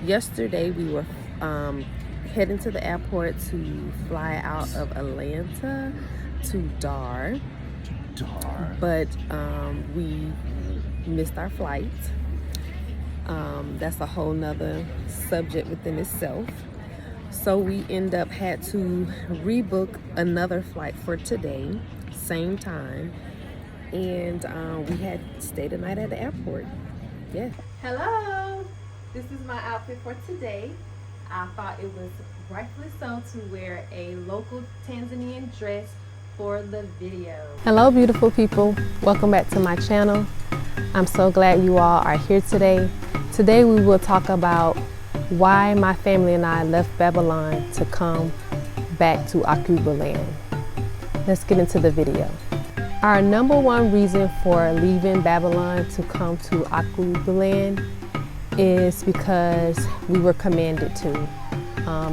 Yesterday we were heading to the airport to fly out of Atlanta to Dar, but we missed our flight. That's a whole nother subject within itself. So we had to rebook another flight for today, same time, and we had stayed the night at the airport. Yeah. Hello, this is my outfit for today. I thought it was rightfully so to wear a local Tanzanian dress for the video. Hello beautiful people, welcome back to my channel. I'm so glad you all are here today. Today we will talk about why my family and I left Babylon to come back to YAHUAH land. Let's get into the video. Our number one reason for leaving Babylon to come to YAHUAH land is because we were commanded to.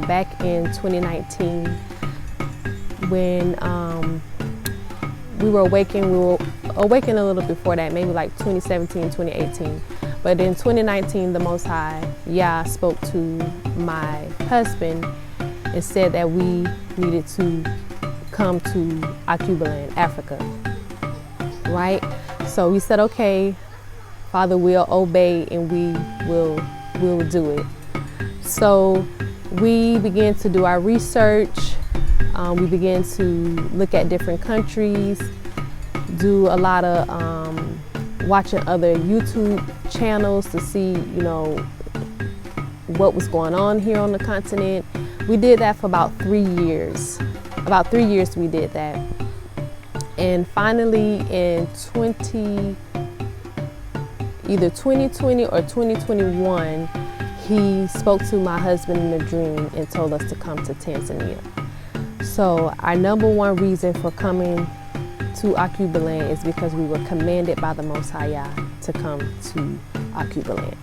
Back in 2019, when we were awakened a little before that, maybe like 2017, 2018. But in 2019, the Most High YAHUAH spoke to my husband and said that we needed to come to YAHUAH land, Africa, right? So we said, okay, Father, we'll obey and we will do it. So we began to do our research. We began to look at different countries, do a lot of watching other YouTube channels to see, what was going on here on the continent. We did that for about 3 years. About 3 years we did that. And finally in either 2020 or 2021, he spoke to my husband in a dream and told us to come to Tanzania. So our number one reason for coming to YAHUAH land is because we were commanded by the Most High YAHUAH to come to YAHUAH land.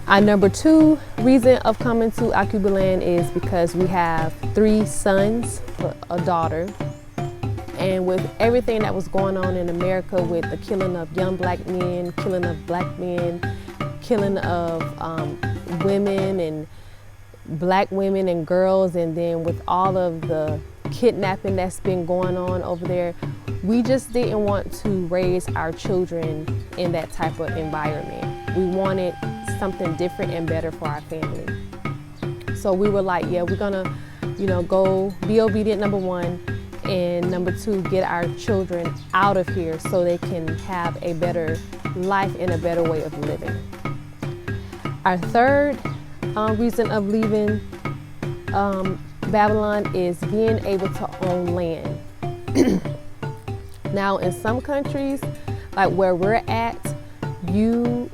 Our number two reason of coming to YAHUAH land is because we have 3 sons, a daughter, and with everything that was going on in America with the killing of young black men, killing of black men, killing of women and black women and girls, and then with all of the kidnapping that's been going on over there, we just didn't want to raise our children in that type of environment. We wanted something different and better for our family. So we were like, yeah, we're gonna, go be obedient, number one, and number two, get our children out of here so they can have a better life and a better way of living. Our third reason of leaving Babylon is being able to own land. Now in some countries, like where we're at, you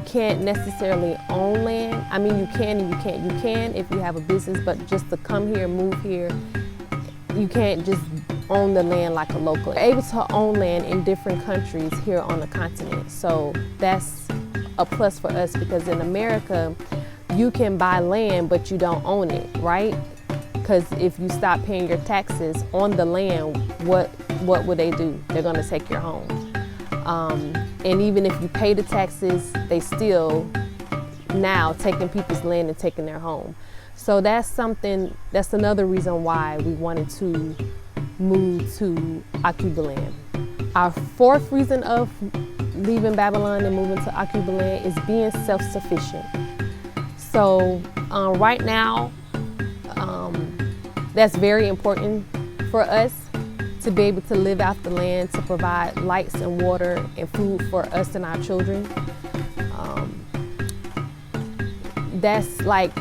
can't necessarily own land. I mean, you can and you can't. You can if you have a business, but just to come here, move here, you can't just own the land like a local. You're able to own land in different countries here on the continent. So that's a plus for us, because in America, you can buy land, but you don't own it, right? Because if you stop paying your taxes on the land, what would they do? They're gonna take your home. And even if you pay the taxes, they still now taking people's land and taking their home. So that's another reason why we wanted to move to YAHUAH land. Our fourth reason of leaving Babylon and moving to YAHUAH land is being self-sufficient. So right now, that's very important for us to be able to live out the land, to provide lights and water and food for us and our children. That's like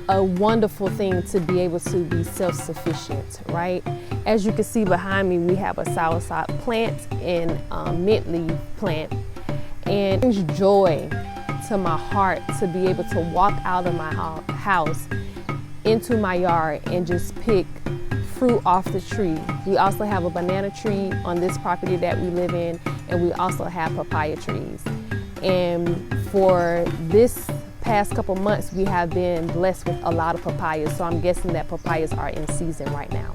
a wonderful thing to be able to be self-sufficient, right? As you can see behind me, we have a soursop plant and mint leaf plant, and it brings joy to my heart to be able to walk out of my house into my yard and just pick fruit off the tree. We also have a banana tree on this property that we live in, and we also have papaya trees. And for this past couple months, we have been blessed with a lot of papayas, so I'm guessing that papayas are in season right now.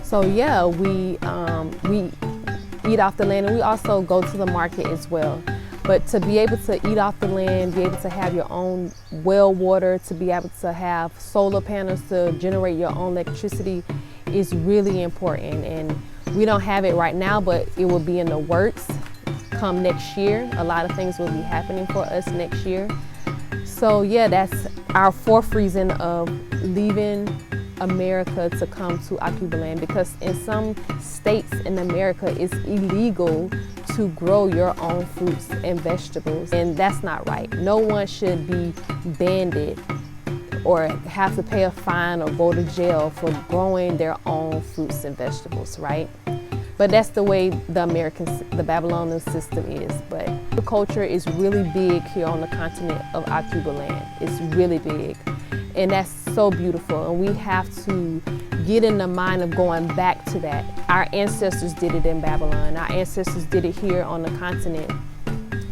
So yeah, we eat off the land, and we also go to the market as well. But to be able to eat off the land, be able to have your own well water, to be able to have solar panels to generate your own electricity is really important. And we don't have it right now, but it will be in the works come next year. A lot of things will be happening for us next year. So yeah, that's our fourth reason of leaving America to come to Occupa land, because in some states in America it's illegal to grow your own fruits and vegetables, and that's not right. No one should be banned or have to pay a fine or go to jail for growing their own fruits and vegetables, right? But that's the way the Babylonian system is. But the culture is really big here on the continent of Occupa land. It's really big. And that's so beautiful. And we have to get in the mind of going back to that. Our ancestors did it in Babylon. Our ancestors did it here on the continent.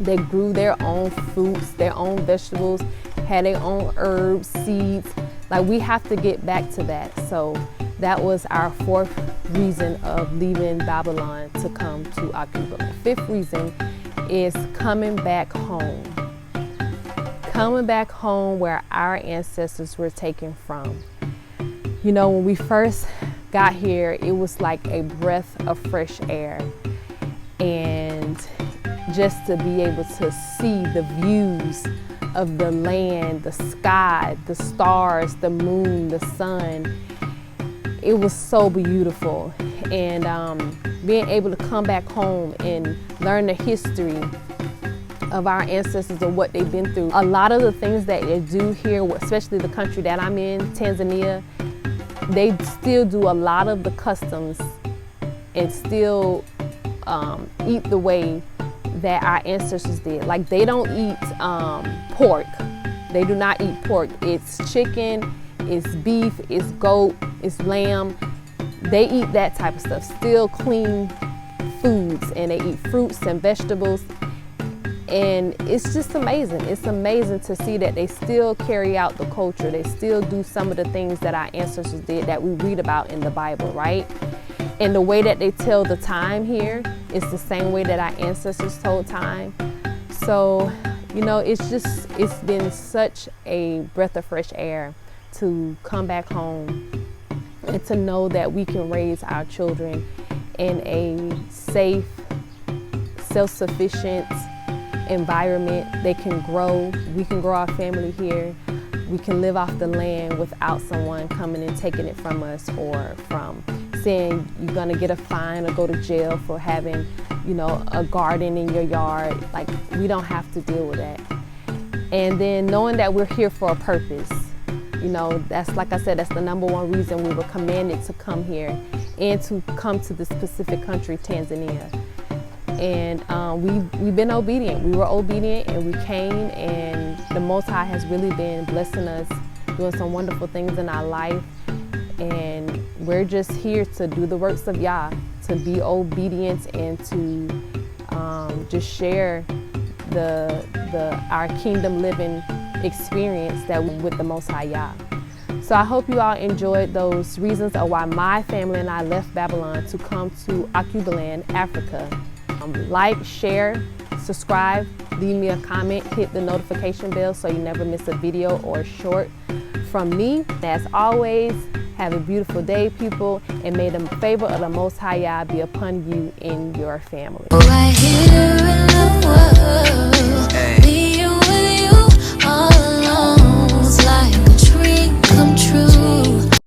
They grew their own fruits, their own vegetables, had their own herbs, seeds. Like, we have to get back to that. So that was our fourth reason of leaving Babylon to come to Occupa. Fifth reason is coming back home. Coming back home where our ancestors were taken from. You know, when we first got here, it was like a breath of fresh air. And just to be able to see the views of the land, the sky, the stars, the moon, the sun, it was so beautiful. And being able to come back home and learn the history of our ancestors and what they've been through. A lot of the things that they do here, especially the country that I'm in, Tanzania, they still do a lot of the customs and still eat the way that our ancestors did. Like, they don't eat pork. They do not eat pork. It's chicken, it's beef, it's goat, it's lamb. They eat that type of stuff, still clean foods, and they eat fruits and vegetables. And it's just amazing. It's amazing to see that they still carry out the culture. They still do some of the things that our ancestors did that we read about in the Bible, right? And the way that they tell the time here is the same way that our ancestors told time. So, you know, it's been such a breath of fresh air to come back home and to know that we can raise our children in a safe, self-sufficient environment. They can grow. We can grow our family here. We can live off the land without someone coming and taking it from us, or from saying you're gonna get a fine or go to jail for having, you know, a garden in your yard. Like, we don't have to deal with that. And then knowing that we're here for a purpose. You know, that's, like I said, that's the number one reason we were commanded to come here and to come to this specific country, Tanzania. And we've been obedient. We were obedient, and we came, and the Most High has really been blessing us, doing some wonderful things in our life. And we're just here to do the works of Yah, to be obedient, and to just share our kingdom living experience that with the Most High Yah. So I hope you all enjoyed those reasons of why my family and I left Babylon to come to Occupa land, Africa. Like, share, subscribe, leave me a comment, hit the notification bell so you never miss a video or short from me. As always, have a beautiful day, people, and may the favor of the Most High Yah be upon you and your family.